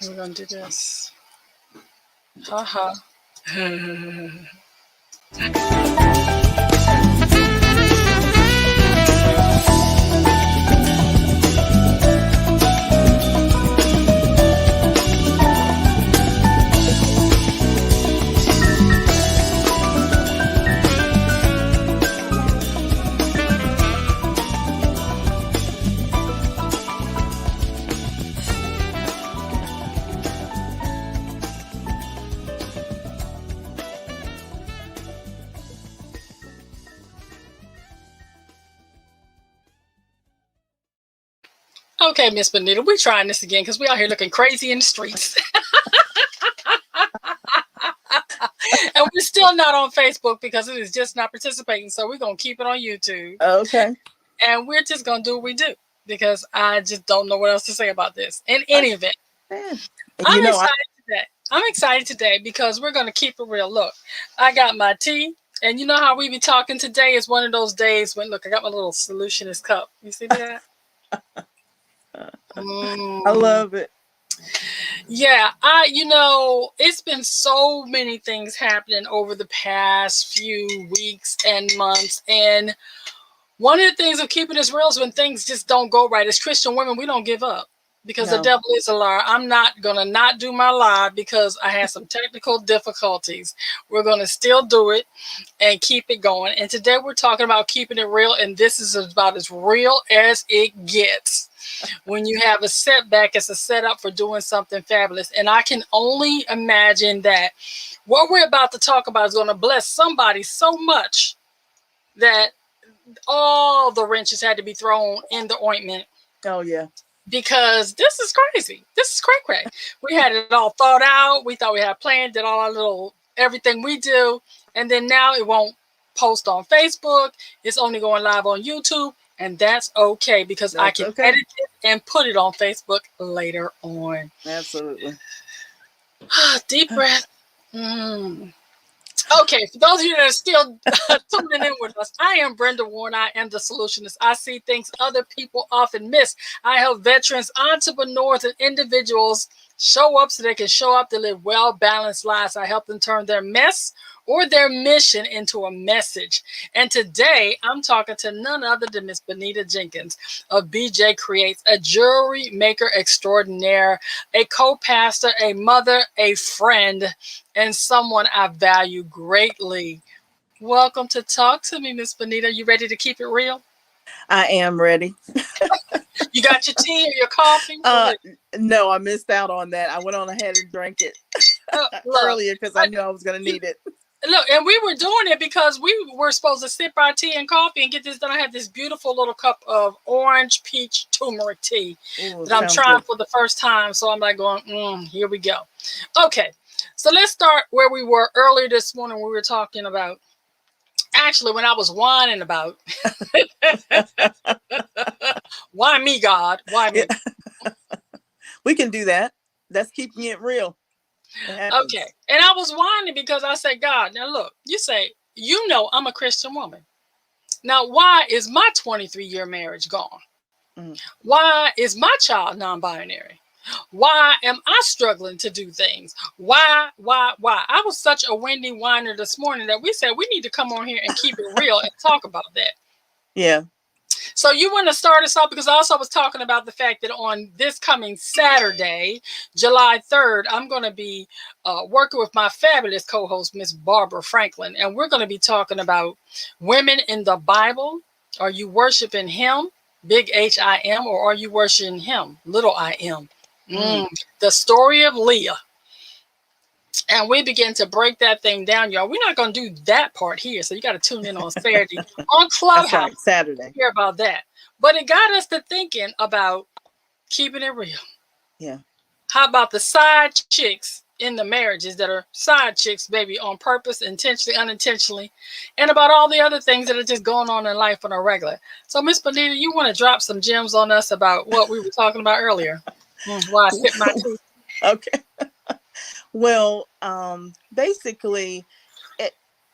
We're gonna do this. Ha ha. Okay, Miss Bonita, we're trying this again because we out here looking crazy in the streets. And we're still not on Facebook because it is just not participating. So we're gonna keep it on YouTube. Okay. And we're just gonna do what we do because I just don't know what else to say about this. In any event, Man. I'm excited today. I'm excited today because we're gonna keep it real. Look, I got my tea. And you know how we be talking today is one of those days when look, I got my little solutionist cup. You see that? I love it. Yeah, it's been so many things happening over the past few weeks and months. And one of the things of keeping this real is when things just don't go right. As Christian women, we don't give up because the devil is a liar. I'm not going to not do my live because I had some technical difficulties. We're going to still do it and keep it going. And today we're talking about keeping it real. And this is about as real as it gets. When you have a setback, it's a setup for doing something fabulous. And I can only imagine that what we're about to talk about is going to bless somebody so much that all the wrenches had to be thrown in the ointment. Oh, yeah. Because this is crazy. This is cray. We had it all thought out. We thought we had planned, did all our little everything we do. And then now it won't post on Facebook. It's only going live on YouTube. And that's okay because I can edit it and put it on Facebook later on. Absolutely. Deep breath. Okay, for those of you that are still tuning in with us, I am Brenda Warren. I am the solutionist. I see things other people often miss. I help veterans, entrepreneurs, and individuals show up so they can show up to live well-balanced lives. I help them turn their mess or their mission into a message. And today, I'm talking to none other than Miss Bonita Jenkins of BJ Creates, a jewelry maker extraordinaire, a co-pastor, a mother, a friend, and someone I value greatly. Welcome to Talk to Me, Miss Bonita. You ready to keep it real? I am ready. You got your tea or your coffee? No, I missed out on that. I went on ahead and drank it earlier because I knew I was going to need it. Look, and we were doing it because we were supposed to sip our tea and coffee and get this done. I had this beautiful little cup of orange peach turmeric tea that I'm trying for the first time. So I'm like going, here we go. Okay, so let's start where we were earlier this morning. We were talking about, actually, when I was whining about, why me, God? Why me? We can do that. That's keeping it real. Okay. And I was whining because I said, God, now look, you say, I'm a Christian woman. Now, why is my 23-year marriage gone? Why is my child non-binary? Why am I struggling to do things? Why? I was such a windy whiner this morning that we said we need to come on here and keep it real and talk about that. Yeah. So you want to start us off because I also was talking about the fact that on this coming Saturday, July 3rd, I'm going to be working with my fabulous co-host, Miss Barbara Franklin, and we're going to be talking about women in the Bible. Are you worshiping him, big H-I-M, or are you worshiping him, little I-M? The story of Leah. And we begin to break that thing down, y'all. We're not going to do that part here. So you got to tune in on Saturday on Clubhouse. That's right, Saturday. Hear about that. But it got us to thinking about keeping it real. Yeah. How about the side chicks in the marriages that are side chicks, baby, on purpose, intentionally, unintentionally, and about all the other things that are just going on in life on a regular. So, Miss Bonita, you want to drop some gems on us about what we were talking about earlier? Why I sip my tea. Okay. Well, basically,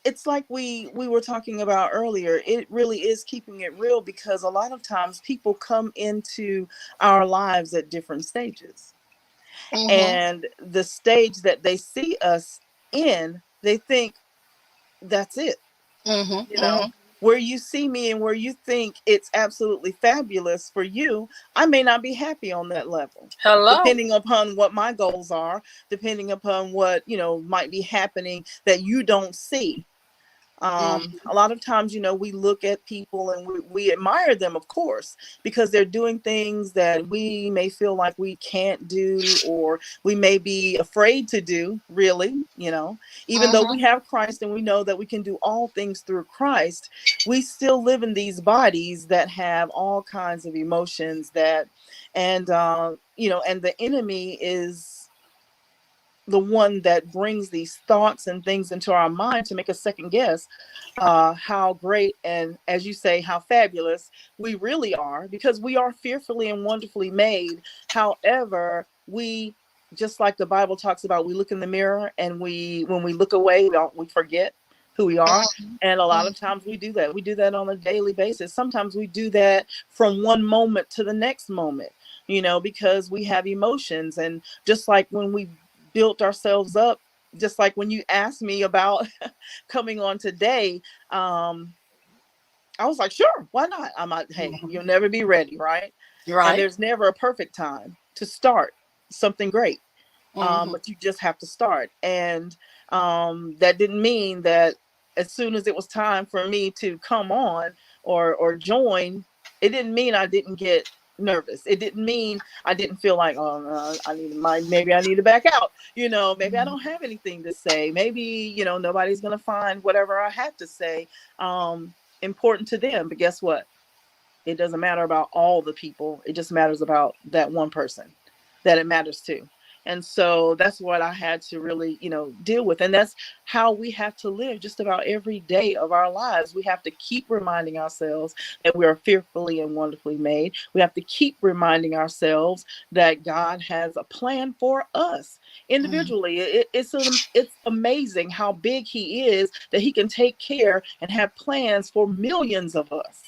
it's like we were talking about earlier. It really is keeping it real because a lot of times people come into our lives at different stages. Mm-hmm. And the stage that they see us in, they think that's it. Mm-hmm. You know, Mm-hmm. where you see me and where you think it's absolutely fabulous for you, I may not be happy on that level, Hello. depending upon what my goals are, depending upon what, might be happening that you don't see. Mm-hmm. A lot of times, we look at people and we admire them, of course, because they're doing things that we may feel like we can't do, or we may be afraid to do, really, even though Mm-hmm. we have Christ and we know that we can do all things through Christ, we still live in these bodies that have all kinds of emotions and the enemy is the one that brings these thoughts and things into our mind to make us second guess how great and, as you say, how fabulous we really are, because we are fearfully and wonderfully made. However, we, just like the Bible talks about, we look in the mirror and when we look away, we forget who we are. And a lot of times we do that. We do that on a daily basis. Sometimes we do that from one moment to the next moment, because we have emotions. And just like when we built ourselves up, just like when you asked me about coming on today, um, I was like, sure, why not? I'm like, hey, Mm-hmm. you'll never be ready, right? And Right. there's never a perfect time to start something great. Mm-hmm. But you just have to start. And that didn't mean that as soon as it was time for me to come on or join, it didn't mean I didn't get nervous. It didn't mean I didn't feel like, oh, no, maybe I need to back out. Maybe I don't have anything to say. Maybe, nobody's going to find whatever I have to say important to them. But guess what? It doesn't matter about all the people. It just matters about that one person that it matters to. And so that's what I had to really, deal with. And that's how we have to live just about every day of our lives. We have to keep reminding ourselves that we are fearfully and wonderfully made. We have to keep reminding ourselves that God has a plan for us individually. It's amazing how big He is, that He can take care and have plans for millions of us,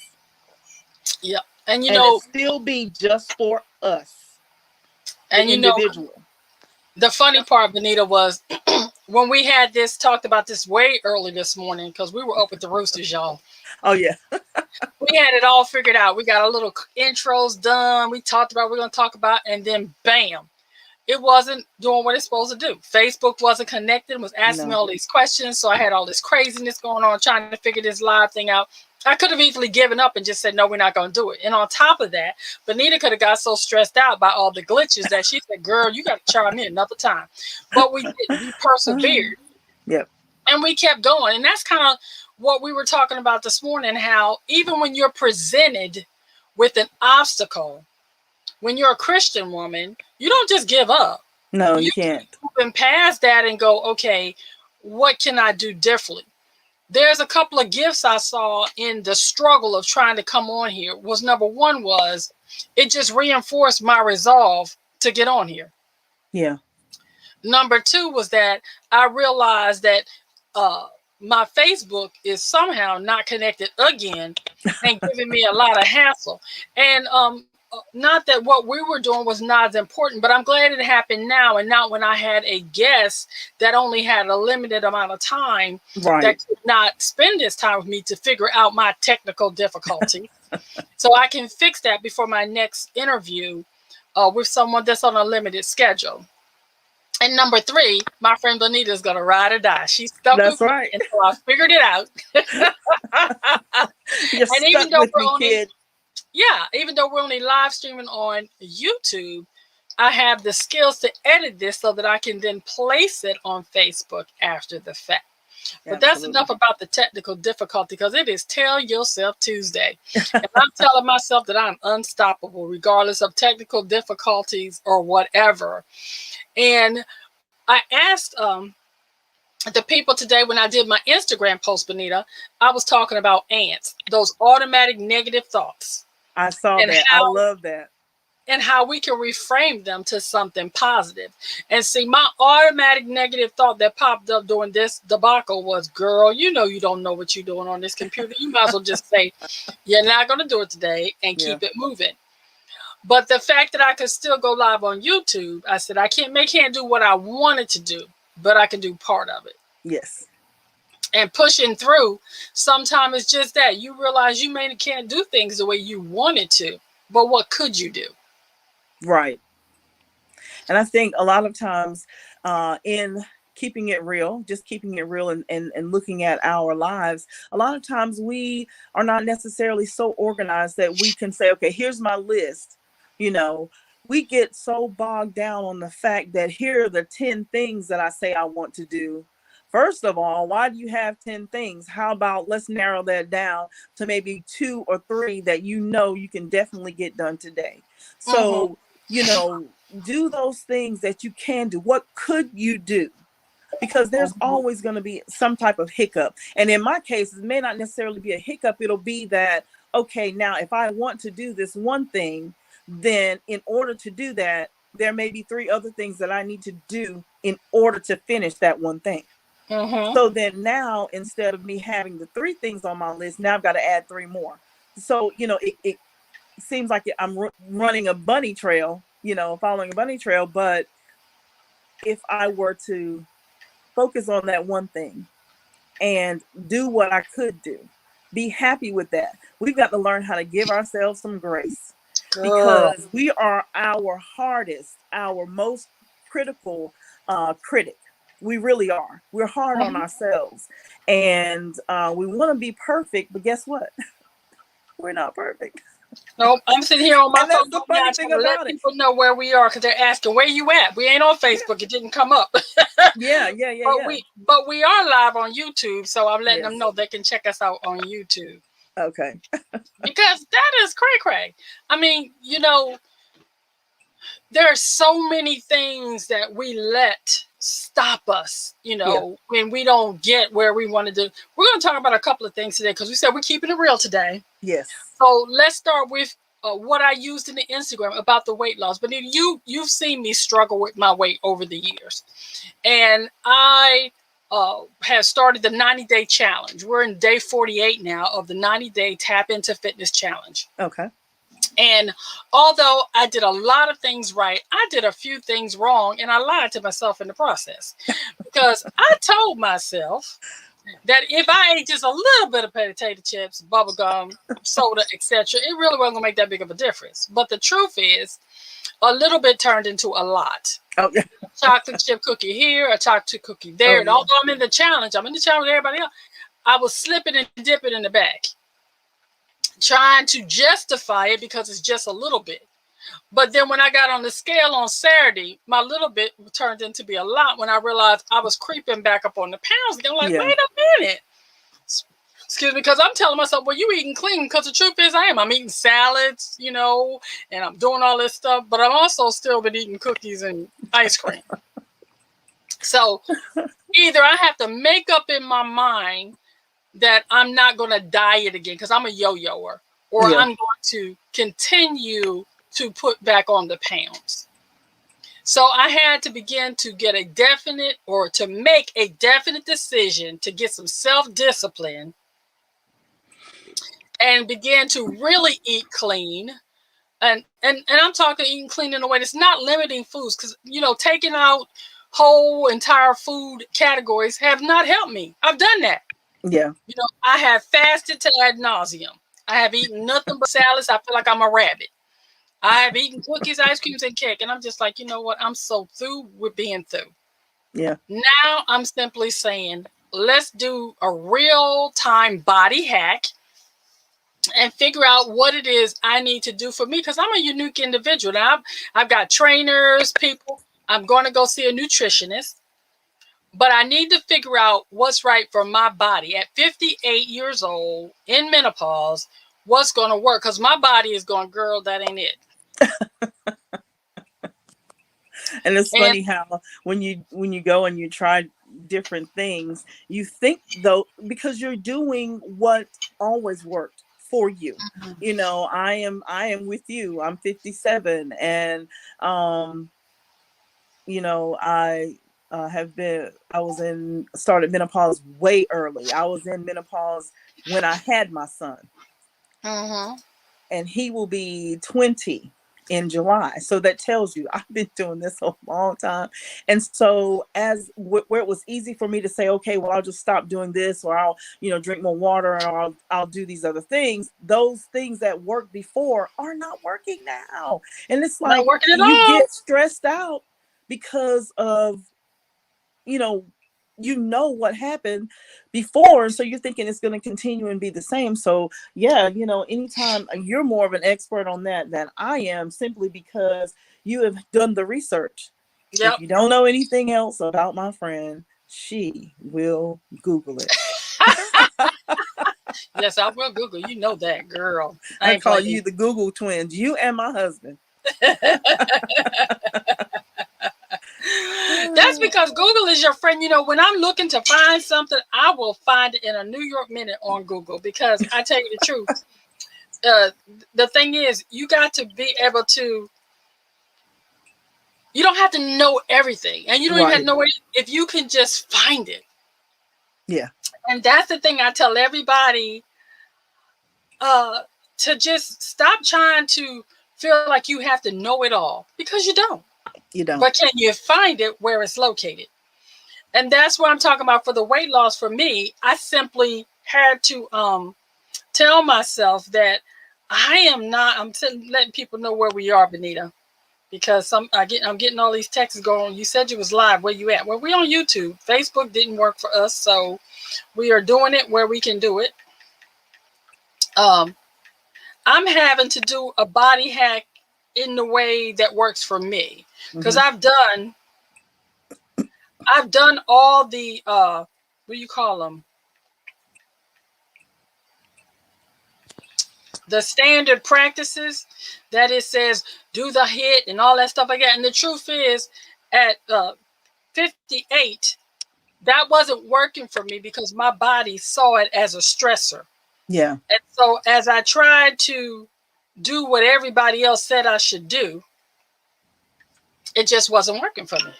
Yep. And and it still be just for us, the and you know, individual. the funny part, Benita, was when we had this talked about this way early this morning because we were up with the roosters, y'all. Oh yeah. We had it all figured out. We got our little intros done. We talked about what we're going to talk about, and then bam, it wasn't doing what it's supposed to do. Facebook wasn't connected, was asking me No. all these questions. So I had all this craziness going on, trying to figure this live thing out. I could have easily given up and just said, no, we're not going to do it. And on top of that, Bonita could have got so stressed out by all the glitches that she said, girl, you got to chime in another time. But we didn't. We persevered Yep. and we kept going. And that's kind of what we were talking about this morning, how even when you're presented with an obstacle, when you're a Christian woman, you don't just give up. No, You you can't. moving past that and go, okay, what can I do differently? There's a couple of gifts I saw in the struggle of trying to come on here. Was number one was it just reinforced my resolve to get on here. Yeah. Number two was that I realized that uh, my Facebook is somehow not connected again and giving me a lot of hassle. And not that what we were doing was not as important, but I'm glad it happened now and not when I had a guest that only had a limited amount of time Right. that could not spend this time with me to figure out my technical difficulty. So I can fix that before my next interview with someone that's on a limited schedule. And number three, my friend Bonita is going to ride or die. She's stuck with That's me right. until I figured it out. You're And stuck with me, kid. even though we're only live streaming on YouTube, I have the skills to edit this so that I can then place it on Facebook after the fact. But that's Absolutely. enough about the technical difficulty because it is Tell Yourself Tuesday. And I'm telling myself that I'm unstoppable regardless of technical difficulties or whatever. And I asked the people today when I did my Instagram post, Bonita, I was talking about ants, those automatic negative thoughts, I saw and that. I love that. how we can reframe them to something positive. And see, my automatic negative thought that popped up during this debacle was, girl, you know you don't know what you're doing on this computer. You might as well just say, you're not going to do it today and Yeah. keep it moving. But the fact that I could still go live on YouTube, I said I can't do what I wanted to do, but I can do part of it. Yes. And pushing through, sometimes it's just that you realize you maybe can't do things the way you wanted to, but what could you do? Right. And I think a lot of times in keeping it real, just keeping it real and looking at our lives, a lot of times we are not necessarily so organized that we can say, okay, here's my list. You know, we get so bogged down on the fact that here are the 10 things that I say I want to do. First of all, why do you have 10 things? How about let's narrow that down to maybe 2 or 3 that you can definitely get done today. Mm-hmm. So, do those things that you can do. What could you do? Because there's Mm-hmm. always going to be some type of hiccup. And in my case, it may not necessarily be a hiccup. It'll be that, okay, now if I want to do this one thing, then in order to do that, there may be 3 other things that I need to do in order to finish that one thing. Mm-hmm. So then now, instead of me having the 3 things on my list, now I've got to add 3 more. So, it seems like I'm running a bunny trail, following a bunny trail. But if I were to focus on that one thing and do what I could do, be happy with that. We've got to learn how to give ourselves some grace, Girl. because we are our hardest, our most critical critic. We really are. We're hard on Mm-hmm. ourselves, and we want to be perfect, but guess what? We're not perfect. Nope, I'm sitting here on my And phone that's the right now funny trying thing to let about it. people know where we are because they're asking where you at. We ain't on Facebook; it didn't come up. Yeah. But we are live on YouTube, so I'm letting them Yes. know they can check us out on YouTube Okay. because that is cray cray. I mean, there are so many things that we let stop us, Yeah. when we don't get where we want to do. We're going to talk about a couple of things today because we said we're keeping it real today. Yes. So let's start with what I used in the Instagram about the weight loss. But you've seen me struggle with my weight over the years, and I have started the 90-day challenge. We're in day 48 now of the 90-day Tap Into Fitness challenge. Okay. And although I did a lot of things right, I did a few things wrong, and I lied to myself in the process because I told myself that if I ate just a little bit of potato chips, bubble gum, soda, etc., it really wasn't gonna make that big of a difference. But the truth is, a little bit turned into a lot. Oh yeah. Chocolate chip cookie here, a chocolate chip cookie there, Oh and yeah. although I'm in the challenge with everybody else, I was slipping and dipping in the back, trying to justify it because it's just a little bit. But then when I got on the scale on Saturday, my little bit turned into be a lot when I realized I was creeping back up on the pounds again. I'm like, Yeah. wait a minute. Excuse me, because I'm telling myself, well, you eating clean. Because the truth is, I am. I'm eating salads, and I'm doing all this stuff. But I'm also still been eating cookies and ice cream. So either I have to make up in my mind that I'm not going to diet again because I'm a yo-yoer, or Yeah. I'm going to continue to put back on the pounds. So I had to begin to get a definite or to make a definite decision to get some self-discipline and begin to really eat clean. And I'm talking eating clean in a way that's not limiting foods because, taking out whole entire food categories have not helped me. I've done that. Yeah. I have fasted to ad nauseum. I have eaten nothing but salads. I feel like I'm a rabbit. I have eaten cookies, ice creams, and cake. And I'm just like, you know what? I'm so through with being through. Yeah. Now I'm simply saying, let's do a real time body hack and figure out what it is I need to do for me because I'm a unique individual. Now I've got trainers, people. I'm going to go see a nutritionist. But I need to figure out what's right for my body at 58 years old in menopause. What's going to work? Because my body is going, girl, that ain't it. And it's And funny how when you go and you try different things, you think though, because you're doing what always worked for you. I am with you. I'm 57, and I started menopause way early. I was in menopause when I had my son, mm-hmm. and he will be 20 in July. So that tells you I've been doing this a long time. And so as where it was easy for me to say, okay, well, I'll just stop doing this, or I'll, drink more water, or I'll do these other things. Those things that worked before are not working now. And it's Not like working at you all. get stressed out because of, you know, what happened before. So you're thinking it's going to continue and be the same. So yeah, anytime you're more of an expert on that than I am, simply because you have done the research. If Yep. you don't know anything else about my friend, she will Google it. Yes, I will Google. You know that, girl. I I ain't call playing. you the Google twins, you and my husband. That's because Google is your friend. When I'm looking to find something, I will find it in a New York minute on Google, because I tell you the truth. The thing is, you got to be able to, you don't have to know everything, and you don't even have to Right. know it if you can just find it. Yeah. And that's the thing I tell everybody, to just stop trying to feel like you have to know it all, because you don't. You don't. But can you find it where it's located? And that's what I'm talking about for the weight loss. For me, I simply had to tell myself that I'm letting people know where we are, Bonita, because I'm getting all these texts going. You said you was live. Where you at? Well, we on YouTube. Facebook didn't work for us, so we are doing it where we can do it. I'm having to do a body hack in the way that works for me, because I've done all the what do you call them? The standard practices that it says do the hit and all that stuff like that. And the truth is, at 58, that wasn't working for me because my body saw it as a stressor. Yeah. And so as I tried to do what everybody else said I should do, it just wasn't working for me.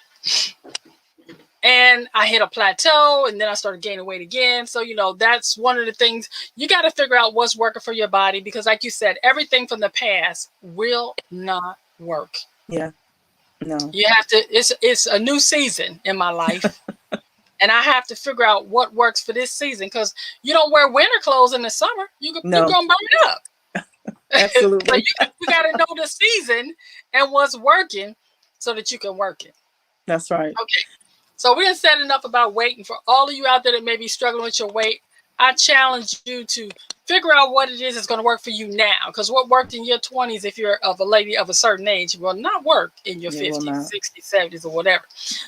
And I hit a plateau, and then I started gaining weight again. So, that's one of the things you got to figure out, what's working for your body, because like you said, everything from the past will not work. Yeah. No. You have to, it's a new season in my life. And I have to figure out what works for this season, because you don't wear winter clothes in the summer. You're going to burn it up. Absolutely. So you got to know the season and what's working so that you can work it. That's right. Okay. So we have said enough about weight. And for all of you out there that may be struggling with your weight, I challenge you to figure out what it is that's going to work for you now. Because what worked in your 20s, if you're of a lady of a certain age, will not work in your 50s, 60s, 70s, or whatever.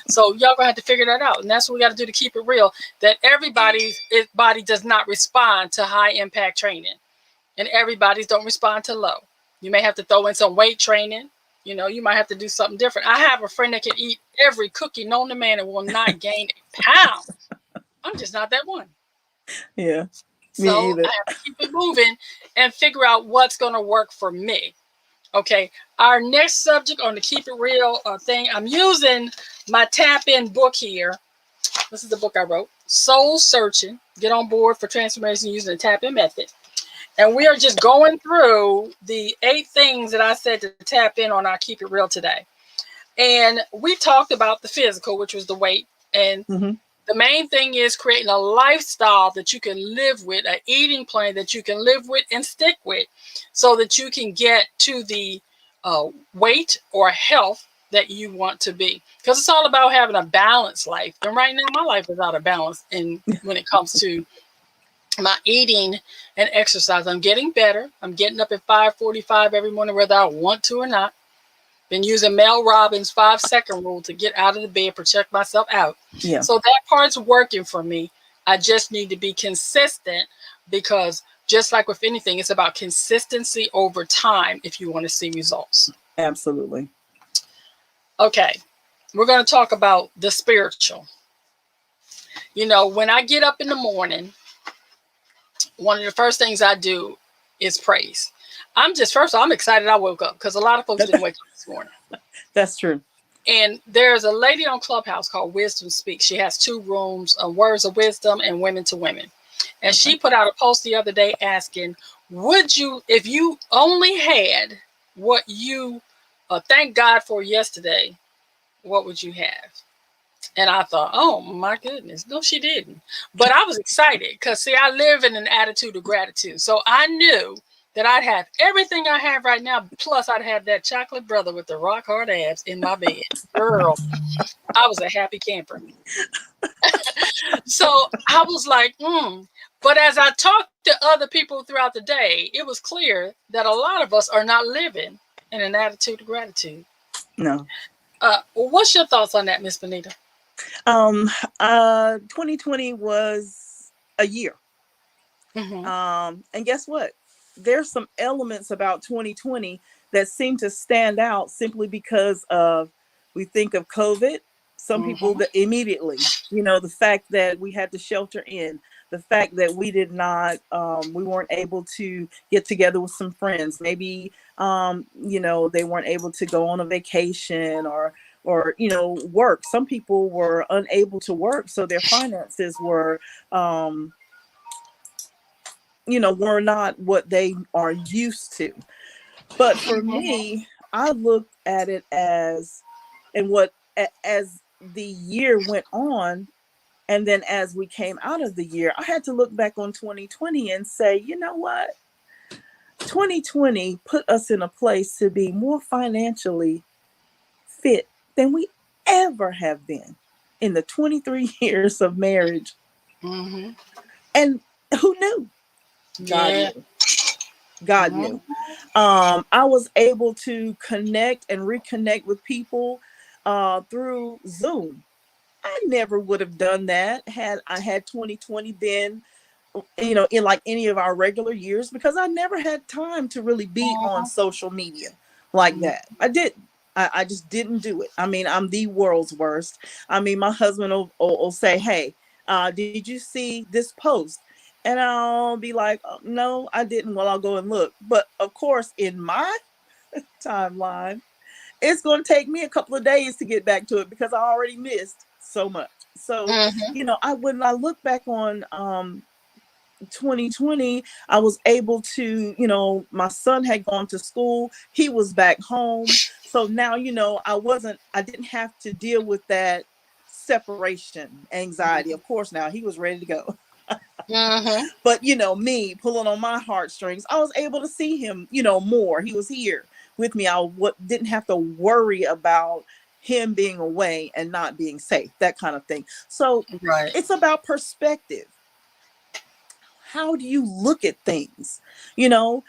So y'all going to have to figure that out. And that's what we got to do to keep it real, that everybody's body does not respond to high impact training. And everybody's don't respond to low. You may have to throw in some weight training. You might have to do something different. I have a friend that can eat every cookie known to man and will not gain a pound. I'm just not that one. Yeah. So I have to keep it moving and figure out what's going to work for me. Okay. Our next subject on the Keep It Real thing, I'm using my Tap In book here. This is the book I wrote, Soul Searching. Get on board for transformation using the Tap In method. And we are just going through the 8 things that I said to tap in on our Keep It Real today. And we talked about the physical, which was the weight. And the main thing is creating a lifestyle that you can live with, an eating plan that you can live with and stick with, so that you can get to the weight or health that you want to be. Because it's all about having a balanced life. And right now, my life is out of balance when it comes to my eating and exercise. I'm getting better. I'm getting up at 5:45 every morning, whether I want to or not. Been using Mel Robbins' 5-second rule to get out of the bed, protect myself out. Yeah. So that part's working for me. I just need to be consistent, because just like with anything, it's about consistency over time if you want to see results. Absolutely. Okay. We're going to talk about the spiritual. When I get up in the morning, one of the first things I do is praise. I'm excited I woke up, because a lot of folks didn't wake up this morning. That's true. And there's a lady on Clubhouse called Wisdom Speaks. She has 2 rooms, Words of Wisdom and Women to Women. And she put out a post the other day asking, would you, if you only had what you thank God for yesterday, what would you have? And I thought, oh my goodness, no, she didn't. But I was excited because, see, I live in an attitude of gratitude. So I knew that I'd have everything I have right now, plus I'd have that chocolate brother with the rock hard abs in my bed. Girl, I was a happy camper. So I was like, But as I talked to other people throughout the day, it was clear that a lot of us are not living in an attitude of gratitude. No. What's your thoughts on that, Miss Bonita? Um, 2020 was a year. Mm-hmm. And guess what? There's some elements about 2020 that seem to stand out simply because of, we think of COVID. Some people Mm-hmm. that immediately, the fact that we had to shelter in, the fact that we did not, we weren't able to get together with some friends. Maybe, they weren't able to go on a vacation or work. Some people were unable to work, so their finances um, were not what they are used to. But for me, I looked at it as, and what as the year went on, and then as we came out of the year, I had to look back on 2020 and say, you know what? 2020 put us in a place to be more financially fit than we ever have been in the 23 years of marriage. Mm-hmm. And who knew? God Yeah. knew. God Mm-hmm. knew. I was able to connect and reconnect with people through Zoom. I never would have done that had I had 2020 been, in like any of our regular years, because I never had time to really be on social media like that. I didn't. I just didn't do it. I mean, I'm the world's worst. I mean, my husband will say, "Hey, did you see this post?" And I'll be like, "No, I didn't." Well, I'll go and look. But of course, in my timeline, it's going to take me a couple of days to get back to it because I already missed so much. So, Mm-hmm. when I look back on 2020, I was able to, my son had gone to school, he was back home. So now, I didn't have to deal with that separation anxiety. Of course, now he was ready to go. Mm-hmm. But, me pulling on my heartstrings, I was able to see him, more. He was here with me. Didn't have to worry about him being away and not being safe, that kind of thing. So Right. it's about perspective. How do you look at things? You know,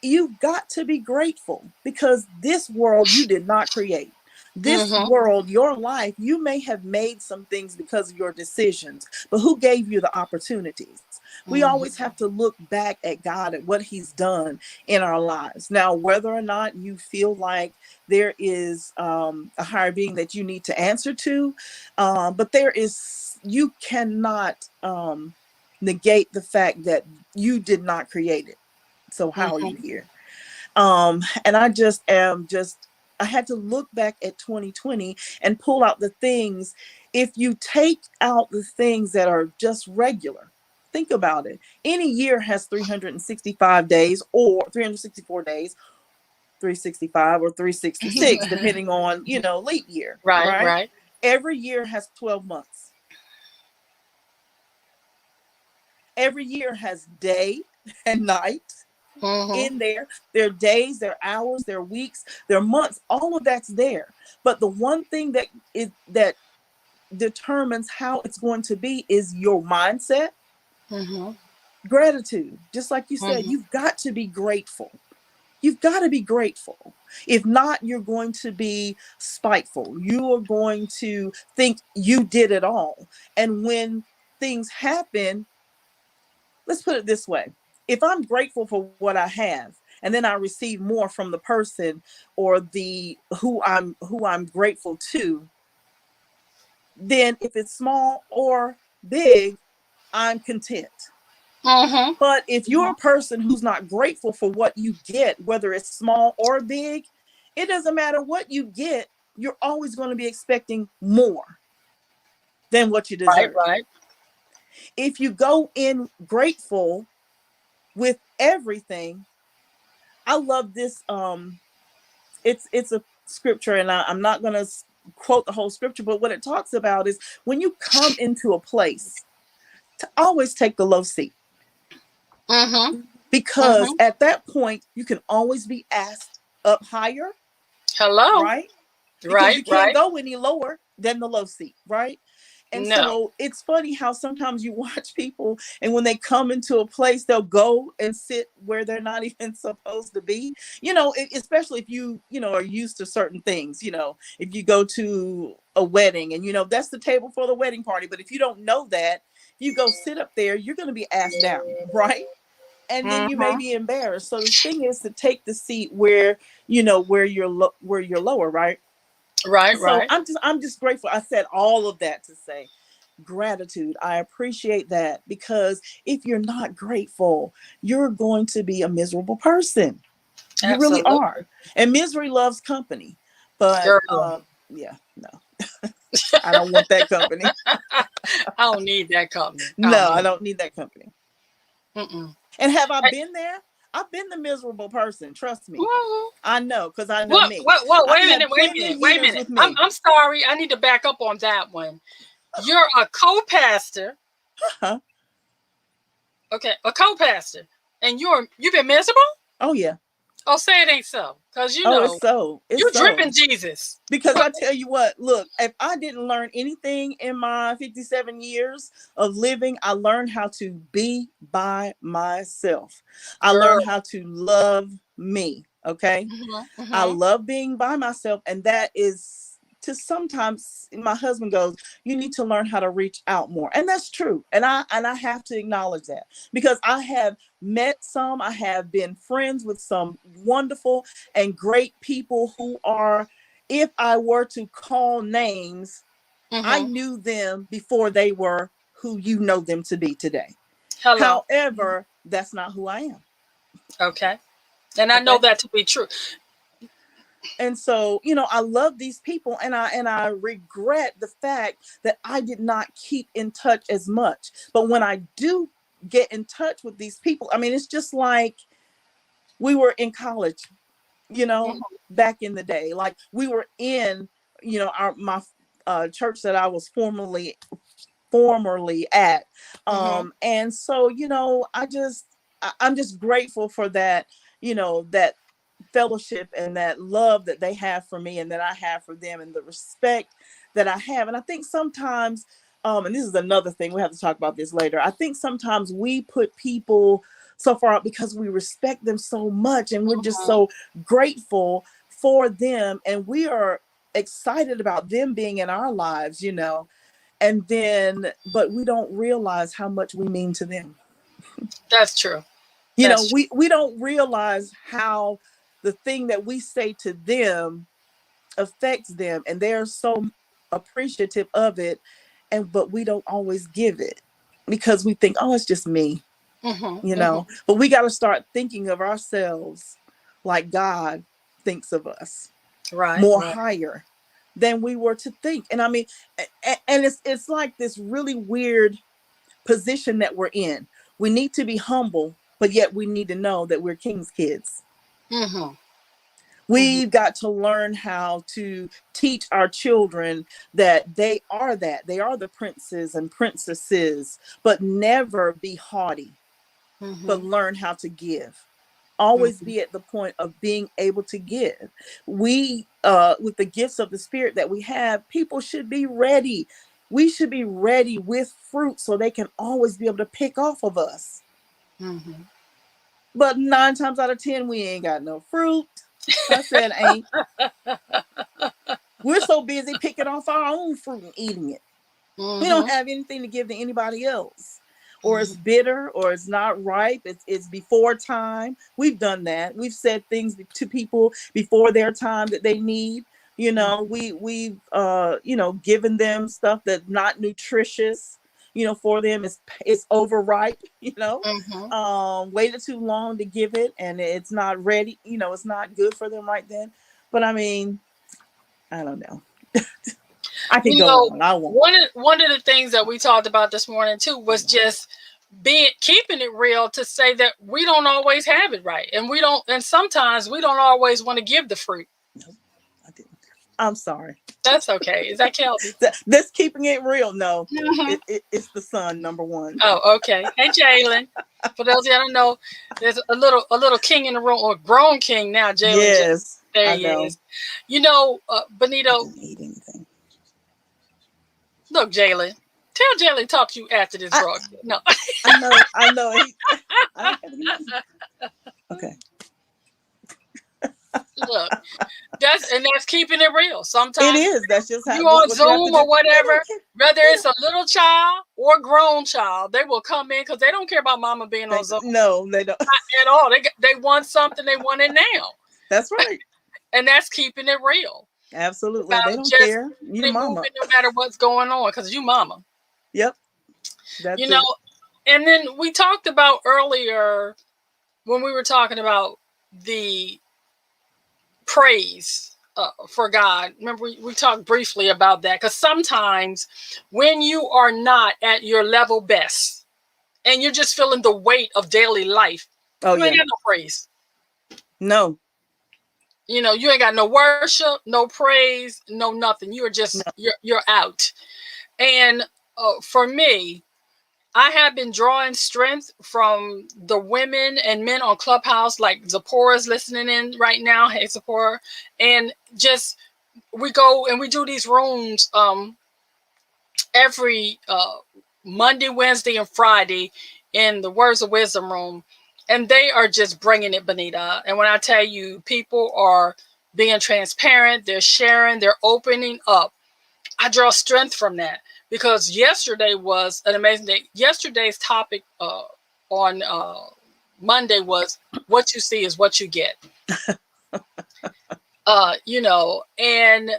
you've got to be grateful because this world you did not create. This Mm-hmm. world, your life, you may have made some things because of your decisions, but who gave you the opportunities? We always Mm-hmm. have to look back at God, at what He's done in our lives. Now, whether or not you feel like there is a higher being that you need to answer to, but you cannot negate the fact that you did not create it. So, how are Mm-hmm. you here? And I had to look back at 2020 and pull out the things. If you take out the things that are just regular, think about it. Any year has 365 days or 364 days, 365 or 366, depending on, leap year, Right. right? Right. Every year has 12 months. Every year has day and night Mm-hmm. in there. There are days, there are hours, there are weeks, there are months. All of that's there. But the one thing that determines how it's going to be is your mindset, Mm-hmm. gratitude. Just like you said, Mm-hmm. you've got to be grateful. You've got to be grateful. If not, you're going to be spiteful. You are going to think you did it all. And when things happen, let's put it this way. If I'm grateful for what I have and then I receive more from the person or the who I'm grateful to, then if it's small or big, I'm content. Mm-hmm. But if you're a person who's not grateful for what you get, whether it's small or big, it doesn't matter what you get, you're always going to be expecting more than what you Right. deserve. Right. If you go in grateful with everything, I love this. It's scripture, and I'm not going to quote the whole scripture, but what it talks about is when you come into a place, to always take the low seat. Mm-hmm. Because Mm-hmm. at that point, you can always be asked up higher, Hello. right? Because Right. you can't Right. go any lower than the low seat, right? And No. so it's funny how sometimes you watch people, and when they come into a place, they'll go and sit where they're not even supposed to be. Especially if are used to certain things. If you go to a wedding and that's the table for the wedding party, but if you don't know that, if you go sit up there, you're going to be asked down, right? And then you may Mm-hmm. be embarrassed. So the thing is to take the seat where you're lower, right? Right. So Right. I'm just grateful. I said all of that to say gratitude. I appreciate that, because if you're not grateful, you're going to be a miserable person. You really Absolutely. are. And misery loves company. But Girl. yeah, no, I don't want that company. I don't need that company. I No, don't I need. don't need that company. Mm-mm. And have I been there? I've been the miserable person. Trust me. Mhm. I know, because I know What? me. What? What? I've Wait a had minute. Wait a plenty of minute. Wait a years minute. with I'm me. I'm sorry. I need to back up on that one. You're a co-pastor. Huh? Okay, a co-pastor, and you've been miserable. Oh yeah. Oh, say it ain't so, cause Oh, it's so. you It's dripping so. Jesus. Because I tell you what, look, if I didn't learn anything in my 57 years of living, I learned how to be by myself. I Girl. learned how to love me. Okay. Mm-hmm, I mm-hmm, love being by myself. And that is to sometimes my husband goes, you need to learn how to reach out more. And that's true. And I have to acknowledge that, because I have I have been friends with some wonderful and great people who are, if I were to call names, I mm-hmm. knew them before they were who you know them to be today. Hello. However, that's not who I am. Okay, and I know Okay. that to be true. And so, I love these people, and I regret the fact that I did not keep in touch as much. But when I do get in touch with these people, I mean, it's just like we were in college, Mm-hmm, back in the day. Like we were in, our my church that I was formerly at. mm-hmm, And so, I'm just grateful for that, that fellowship and that love that they have for me and that I have for them, and the respect that I have. And I think sometimes, and this is another thing, we have to talk about this later. I think sometimes we put people so far out because we respect them so much and we're just mm-hmm. so grateful for them, and we are excited about them being in our lives, and then but we don't realize how much we mean to them. That's true. you know That's true. we we don't realize how the thing that we say to them affects them, and they're so appreciative of it, and but we don't always give it because we think, oh, it's just me. Mm-hmm, mm-hmm. But we got to start thinking of ourselves like God thinks of us, Right. more Right. higher than we were to think. And I mean, and it's like this really weird position that we're in. We need to be humble, but yet we need to know that we're king's kids. Mm-hmm, mm-hmm, We've got to learn how to teach our children that they are the princes and princesses, but never be haughty, but mm-hmm, learn how to give. Always mm-hmm. be at the point of being able to give. We with the gifts of the spirit that we have, people should be ready. We should be ready with fruit so they can always be able to pick off of us. Mm-hmm. But 9 times out of 10, we ain't got no fruit. I said ain't. We're so busy picking off our own fruit and eating it. We don't Mm-hmm. have anything to give to anybody else. Or Mm-hmm. it's bitter, or it's not ripe, it's before time. We've done that. We've said things to people before their time that they need. We've given them stuff that's not nutritious, for them. It's overripe, Mm-hmm. waited too long to give it, and it's not ready, it's not good for them right then. But I mean, I don't know. I can You go know, on. I won't. one of the things that we talked about this morning too was just being keeping it real, to say that we don't always have it right, and we don't, and sometimes we don't always want to give the fruit. Nope, I I'm sorry. That's okay. Is that Kelby? That's keeping it real. No, Mm-hmm. it's the son, number one. Oh, okay. Hey, Jalen. For those of you that don't know, there's a little king in the room, or a grown king now, Jalen. Yes, There I he know. is. You know, I Benito, didn't eat anything. look, Jalen. Tell Jalen to talk to you after this I broadcast. No. I know. I know. I haven't eaten. Okay. Look, that's keeping it real. It Sometimes is. That's just how. you That's on what you have to Zoom do. or They whatever, don't care. whether They it's don't. a little child or a grown child, they will come in because they don't care about mama being on Zoom No, they don't. at all. They want something, they want it now, That's right. and that's keeping it real. Absolutely. They About don't just care. You the keeping it mama. moving no matter what's going on because you mama. Yep. You That's know, it. and then we talked about earlier when we were talking about the praise for God. Remember, we talked briefly about that because sometimes when you are not at your level best and you're just feeling the weight of daily life, Oh you ain't yeah. got no praise. No. You know, you ain't got no worship, no praise, no nothing. You're No. just you're out. And for me, I have been drawing strength from the women and men on Clubhouse, like Zipporah's listening in right now. Hey, Zipporah. And just we go and we do these rooms every Monday, Wednesday, and Friday in the Words of Wisdom room. And they are just bringing it, Bonita. And when I tell you, people are being transparent, they're sharing, they're opening up. I draw strength from that because yesterday was an amazing day. Yesterday's topic on Monday was what you see is what you get. You know, and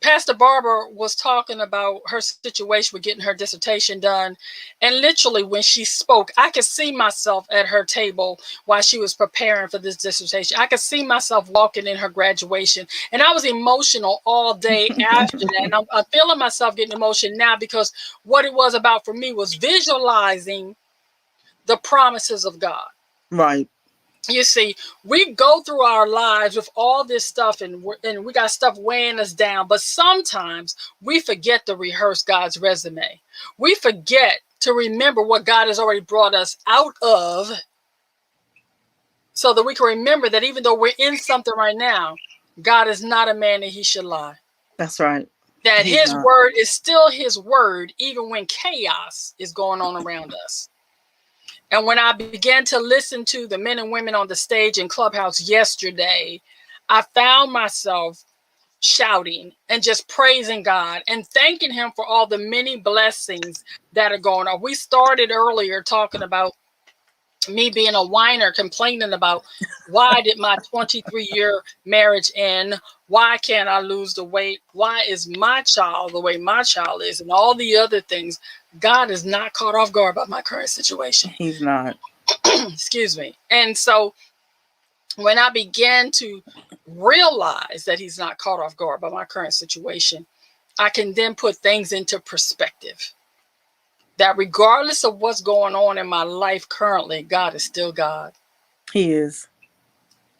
Pastor Barbara was talking about her situation with getting her dissertation done. And literally, when she spoke, I could see myself at her table while she was preparing for this dissertation. I could see myself walking in her graduation. And I was emotional all day after that. And I'm feeling myself getting emotional now because what it was about for me was visualizing the promises of God. Right. You see, we go through our lives with all this stuff and we got stuff weighing us down, but sometimes we forget to rehearse God's resume. We forget to remember what God has already brought us out of so that we can remember that even though we're in something right now, God is not a man that he should lie. That's right. That He's his not. word is still his word, even when chaos is going on around us. And when I began to listen to the men and women on the stage in Clubhouse yesterday, I found myself shouting and just praising God and thanking him for all the many blessings that are going on. We started earlier talking about me being a whiner, complaining about why did my 23-year marriage end? Why can't I lose the weight? Why is my child the way my child is? And all the other things. God is not caught off guard by my current situation. He's not. Excuse me. And so when I began to realize that he's not caught off guard by my current situation, I can then put things into perspective. That regardless of what's going on in my life currently, God is still God. He is.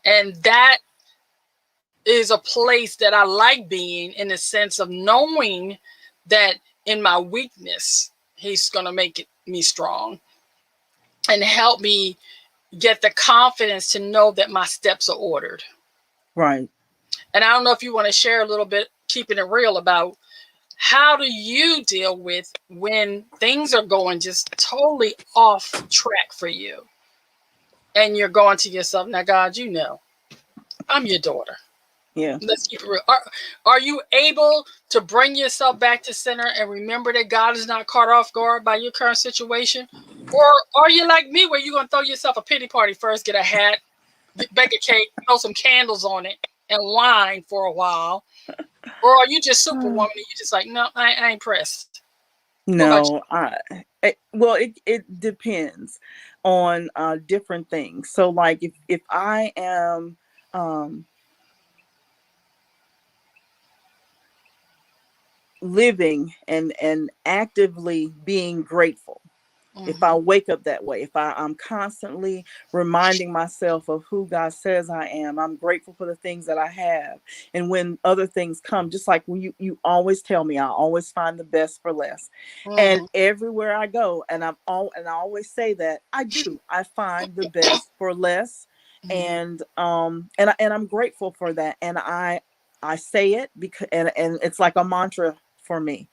And that is a place that I like being, in the sense of knowing that in my weakness, he's going to make me strong and help me get the confidence to know that my steps are ordered. Right. And I don't know if you want to share a little bit, keeping it real, about how do you deal with when things are going just totally off track for you and you're going to yourself, now, God, you know, I'm your daughter. Yeah. Let's keep it real. Are you able to bring yourself back to center and remember that God is not caught off guard by your current situation? Or are you like me, where you're going to throw yourself a pity party first, get a hat, bake a cake, throw some candles on it, and whine for a while? Or are you just superwoman and you just like, no, I ain't pressed? What about No, well, it depends on different things. So, like, if I am living and actively being grateful, If I Mhm. wake up that way, if I'm constantly reminding myself of who God says I am, I'm grateful for the things that I have. And when other things come, just like when you always tell me, I always find the best for less. And Mhm. everywhere I go, and I always say that I do, I find the best for less. Mhm. And I'm grateful for that. And I say it because and it's like a mantra for me.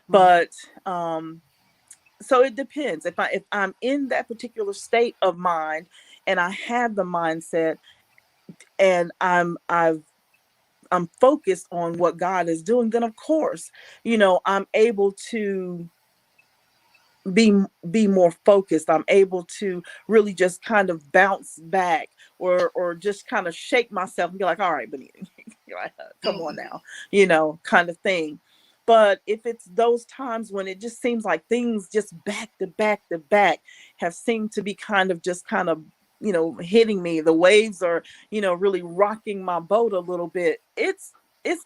Mhm. But so it depends. If I'm in that particular state of mind and I have the mindset and I'm focused on what God is doing, then of course, I'm able to be be more focused. I'm able to really just kind of bounce back, or just kind of shake myself and be like, all right, Benita, you're like, come on Mhm. now, kind of thing. But if it's those times when it just seems like things just back to back to back have seemed to be kind of hitting me, the waves are really rocking my boat a little bit. It's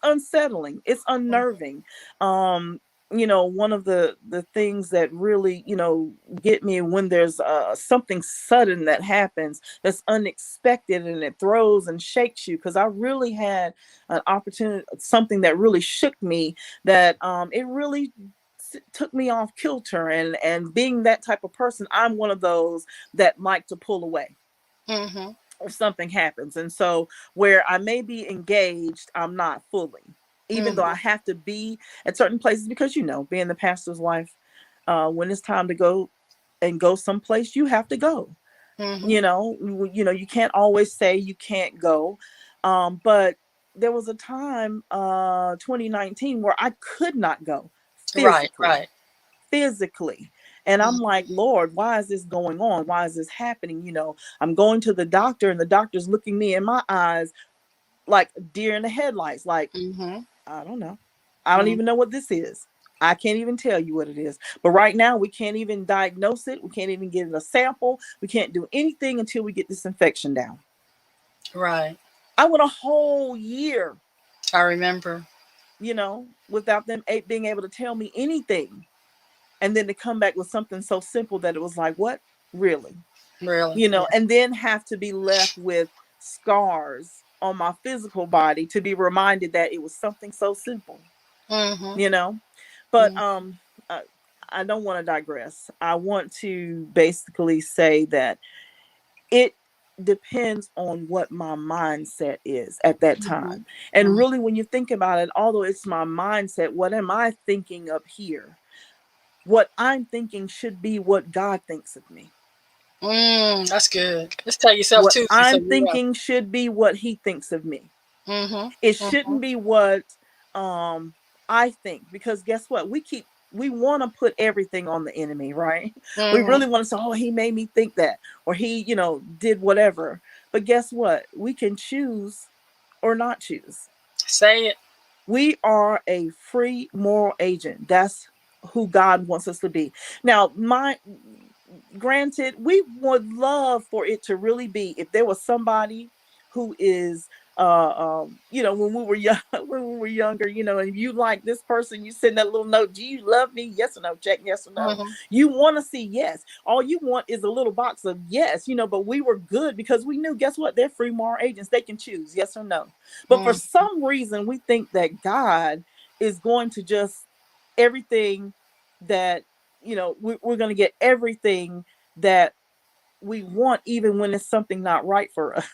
unsettling, it's unnerving. One of the things that really get me when there's something sudden that happens that's unexpected, and it throws and shakes you, because I really had an opportunity, something that really shook me, that it really took me off kilter. And being that type of person, I'm one of those that like to pull away Mhm. if something happens. And so where I may be engaged, I'm not fully, even though I Mhm. have to be at certain places, because being the pastor's wife, when it's time to go someplace, you have to go. Mhm. You can't always say you can't go. But there was a time, 2019, where I could not go Right. physically Right. physically. And I'm Mhm. like, Lord, why is this going on? Why is this happening? I'm going to the doctor, and the doctor's looking me in my eyes like deer in the headlights. Like, Mhm. I don't know. I don't Mhm. even know what this is. I can't even tell you what it is. But right now, we can't even diagnose it. We can't even get it a sample. We can't do anything until we get this infection down. Right. I went a whole year, I remember. without them being able to tell me anything. And then to come back with something so simple that it was like, what? Really? Really. Yeah. And then have to be left with scars on my physical body to be reminded that it was something so simple, Mhm. you know? But Mhm. uh, I don't want to digress. I want to basically say that it depends on what my mindset is at that Mhm. time. And Mhm. really, when you think about it, although it's my mindset, what am I thinking up here? What I'm thinking should be what God thinks of me. That's good. Just tell yourself What Tuesday, so I'm you know. thinking should be what he thinks of me. Mhm. It shouldn't Mhm. be what um I think, because guess what? We want to put everything on the enemy, right? We Mhm. really want to say, oh, he made me think that, or he, did whatever. But guess what? We can choose or not choose. Say it. We are a free moral agent. That's who God wants us to be. Now, my granted, we would love for it to really be, if there was somebody who is when we were young, when we were younger, and you like this person, you send that little note, do you love me? Yes or no, check yes or no. Mhm. You want to see yes. All you want is a little box of yes, but we were good because we knew, guess what? They're free moral agents. They can choose yes or no. But for Mhm. some reason, we think that God is going to just everything that, we're going to get everything that we want, even when it's something not right for us.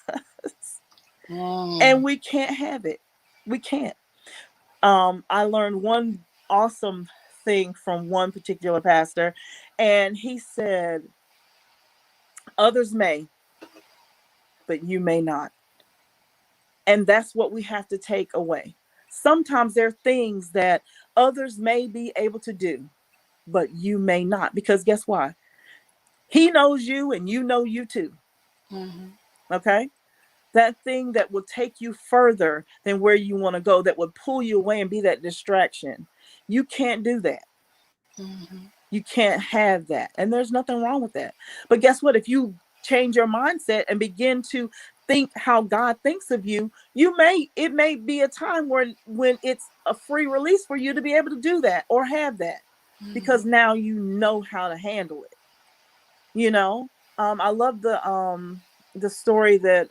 And Mhm. we can't have it. We can't. I learned one awesome thing from one particular pastor, and he said, others may, but you may not. And that's what we have to take away. Sometimes there are things that others may be able to do, but you may not, because guess why? He knows you and you know you too. Mhm. Okay. That thing that will take you further than where you want to go, that would pull you away and be that distraction. You can't do that. Mhm. You can't have that. And there's nothing wrong with that. But guess what? If you change your mindset and begin to think how God thinks of you, it may be a time when it's a free release for you to be able to do that or have that, because Mhm. now you know how to handle it. You know, I love the story that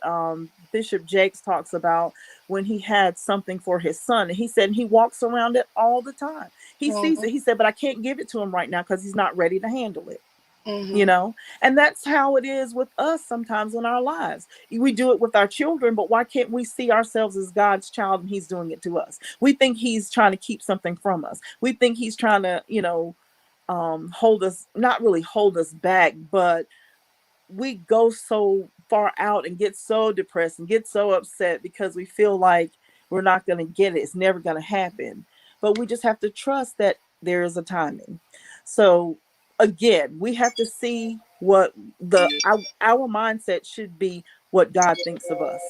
Bishop Jakes talks about when he had something for his son, and he said he walks around it all the time. He sees Mm-hmm. it. He said, but I can't give it to him right now because he's not ready to handle it. You Mm-hmm. know, and that's how it is with us sometimes in our lives. We do it with our children, but why can't we see ourselves as God's child and he's doing it to us? We think he's trying to keep something from us. We think he's trying to, hold us, not really hold us back, but we go so far out and get so depressed and get so upset because we feel like we're not going to get it. It's never going to happen. But we just have to trust that there is a timing. So again, we have to see what our mindset should be, what God thinks of us,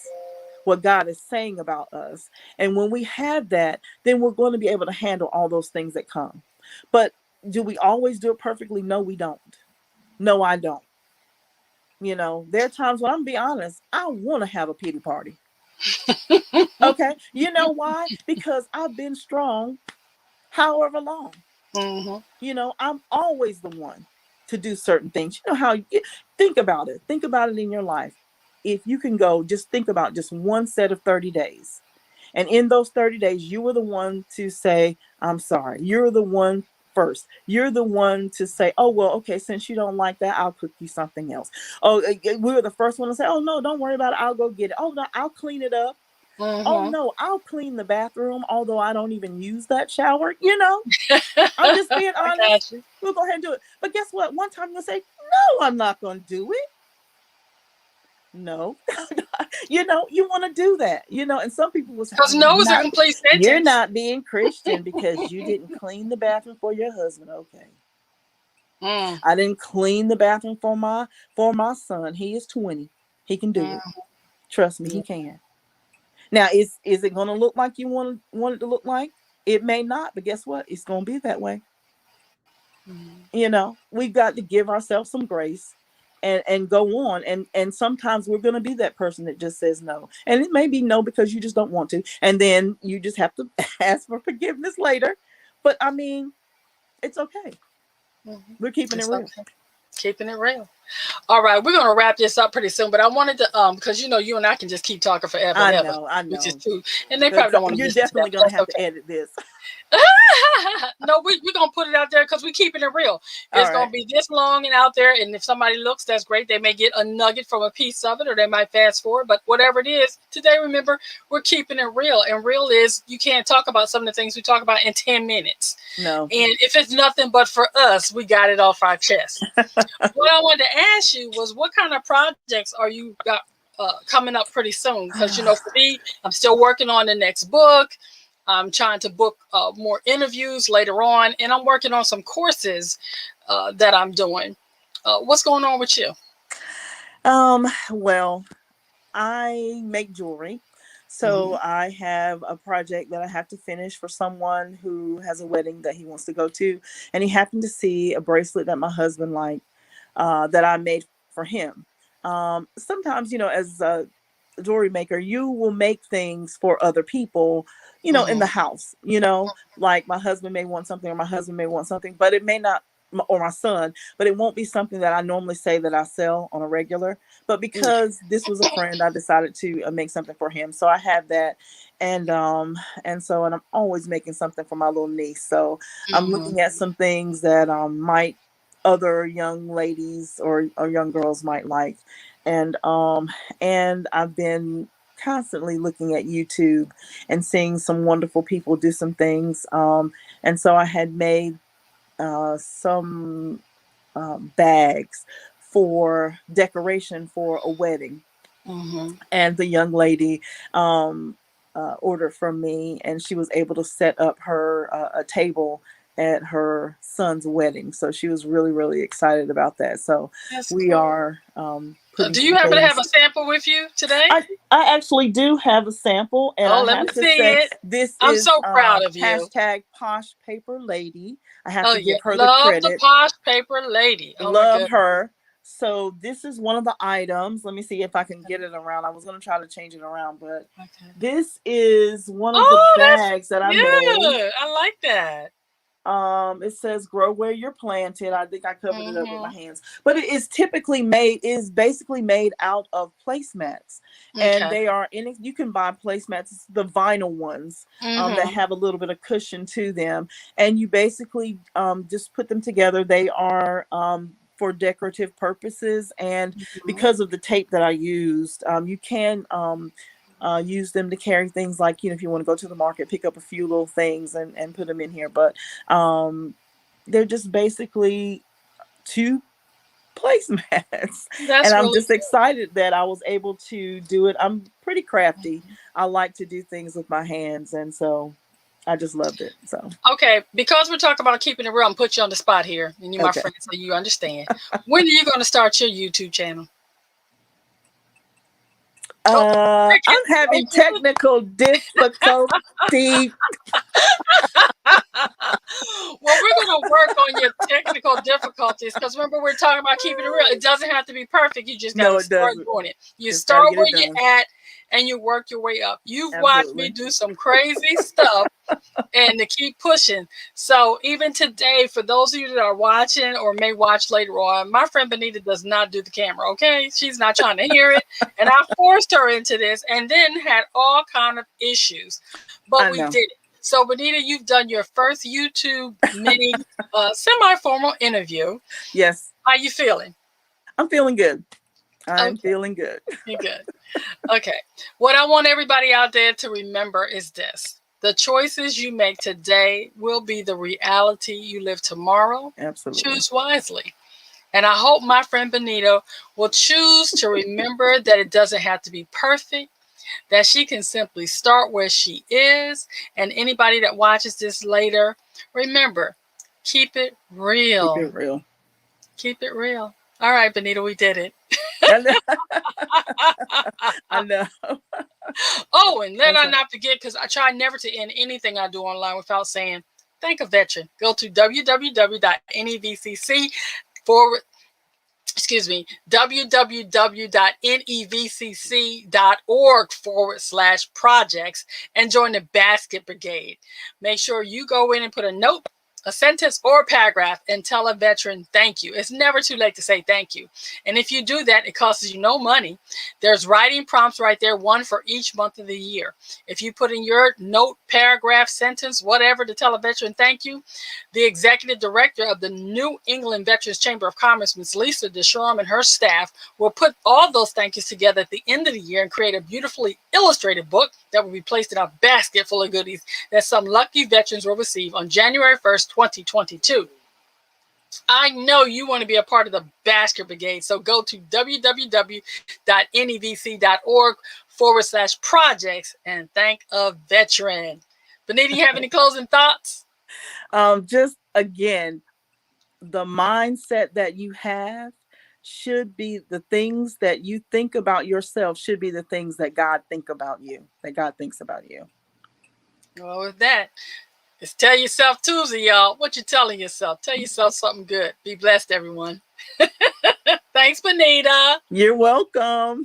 what God is saying about us. And when we have that, then we're going to be able to handle all those things that come. But do we always do it perfectly? No, we don't. No, I don't. There are times when I'm gonna be honest, I want to have a pity party. Okay. You know why? Because I've been strong however long. Mm-hmm. I'm always the one to do certain things. You know how you think about it. Think about it in your life. If you can go, just think about just one set of 30 days. And in those 30 days, you were the one to say, I'm sorry. You're the one first. You're the one to say, oh, well, okay, since you don't like that, I'll cook you something else. Oh, we were the first one to say, oh, no, don't worry about it. I'll go get it. Oh, no, I'll clean it up. Oh, Mm-hmm. no, I'll clean the bathroom, although I don't even use that shower. I'm just being I honest. got you. We'll go ahead and do it. But guess what? One time you'll say, no, I'm not going to do it. No. You want to do that, and some people will say, oh, Because you're no is a not, complete you're sentence. not being Christian because you didn't clean the bathroom for your husband. Okay. Mm, I didn't clean the bathroom for my son. He is 20. He can do mm, it. Trust me, yeah. he can. Now, is it going to look like you want it to look like? It may not, but guess what? It's going to be that way. Mm, We've got to give ourselves some grace and go on, and sometimes we're going to be that person that just says no, and it may be no because you just don't want to, and then you just have to ask for forgiveness later. But I mean, it's okay. mhm. We're keeping it It's real. okay. Keeping it real. All right, we're gonna wrap this up pretty soon, but I wanted to because you and I can just keep talking forever and I ever, know, I which is know. true, and they But probably don't want to you're listen to that, definitely but going to that's have to okay. edit this. No, we're gonna put it out there because we're keeping it real. All It's right. gonna be this long and out there, and if somebody looks, that's great. They may get a nugget from a piece of it, or they might fast forward. But whatever it is, today, remember, we're keeping it real, and real is you can't talk about some of the things we talk about in 10 minutes. No. And if it's nothing but for us, we got it off our chest. What I wanted to ask you was, what kind of projects are you got coming up pretty soon? Because for me, I'm still working on the next book. I'm trying to book more interviews later on, and I'm working on some courses that I'm doing. What's going on with you? Well, I make jewelry. Mm-hmm. So I have a project that I have to finish for someone who has a wedding that he wants to go to. And he happened to see a bracelet that my husband liked, that I made for him. Sometimes, as a jewelry maker, you will make things for other people, in the Mm-hmm. house, like my husband may want something or my husband may want something, but it may not, or my son, but it won't be something that I normally say that I sell on a regular. But because this was a friend, I decided to make something for him. So I have that, and I'm always making something for my little niece. So I'm Mm-hmm. looking at some things that might other young ladies or young girls might like, and I've been constantly looking at YouTube and seeing some wonderful people do some things. And so I had made some bags for decoration for a wedding, Mm-hmm. and the young lady ordered from me, and she was able to set up her a table at her son's wedding. So she was really, really excited about that. So That's we cool. are putting Do you some happen to have things. a sample with you today? I actually do have a sample, and Oh, I let me have to see say it. this I'm is so proud of you. hashtag posh paper lady. I have Oh to yeah, give her the love the credit. posh paper lady. Oh my Love goodness. her. So this is one of the items. Let me see if I can get it around. I was going to try to change it around, but Okay. this is one of the Oh, that's bags that I made. good. I like that. It says grow where you're planted. I think I covered it up with my Mm-hmm. hands, but it is basically made out of placemats, and Okay. they are in. You can buy placemats, it's the vinyl ones, that Mm-hmm. have a little bit of cushion to them, and you basically just put them together. They are for decorative purposes, and Mm-hmm. because of the tape that I used, you can use them to carry things like, if you want to go to the market, pick up a few little things and put them in here. But um, they're just basically two placemats. And That's I'm really just excited that I was able to do it. I'm pretty crafty. good. I like to do things with my hands. And so I just loved it. So, Okay, because we're talking about keeping it real, I'm put you on the spot here, and you're my okay. friend, so you understand. When are you going to start your YouTube channel? Oh, I'm crickets. Oh, having you. technical difficulty. Well, we're going to work on your technical difficulties because remember, we're talking about keeping it real. It doesn't have to be perfect. You just got No, to it start doesn't. doing it. You Just got start to get where it done. you're at and you work your way up. You've watched me Absolutely. do some crazy stuff and to keep pushing. So even today, for those of you that are watching or may watch later on, my friend Bonita does not do the camera, okay? She's not trying to hear it. And I forced her into this and then had all kind of issues. But I we know. did it. So Bonita, you've done your first YouTube mini semi-formal interview. Yes, How you feeling? I'm feeling good. I'm Okay, feeling good. you're good. Okay. What I want everybody out there to remember is this. The choices you make today will be the reality you live tomorrow. Absolutely. Choose wisely. And I hope my friend Benito will choose to remember that it doesn't have to be perfect, that she can simply start where she is. And anybody that watches this later, remember, keep it Keep real. it real. Keep it real. All right, Benito, we did it. I know. I know. Oh, and let That's I right. not forget, because I try never to end anything I do online without saying, thank a veteran. Go to www.nevcc forward, excuse me, www.nevcc.org/projects and join the Basket Brigade. Make sure you go in and put a note, a sentence, or a paragraph and tell a veteran thank you. It's never too late to say thank you. And if you do that, it costs you no money. There's writing prompts right there, one for each month of the year. If you put in your note, paragraph, sentence, whatever to tell a veteran thank you, the executive director of the New England Veterans Chamber of Commerce, Ms. Lisa DeShorm, and her staff will put all those thank yous together at the end of the year and create a beautifully illustrated book that will be placed in a basket full of goodies that some lucky veterans will receive on January 1st, 2022. I know you want to be a part of the Basket Brigade, so go to www.nevc.org/projects and thank a veteran. Benita, you have any closing thoughts? Just again, the mindset that you have should be the things that you think about yourself should be the things that God thinks about you. Well, with that, it's Tell Yourself Tuesday, y'all. What you telling yourself? Tell yourself something good. Be blessed, everyone. Thanks, Bonita. You're welcome.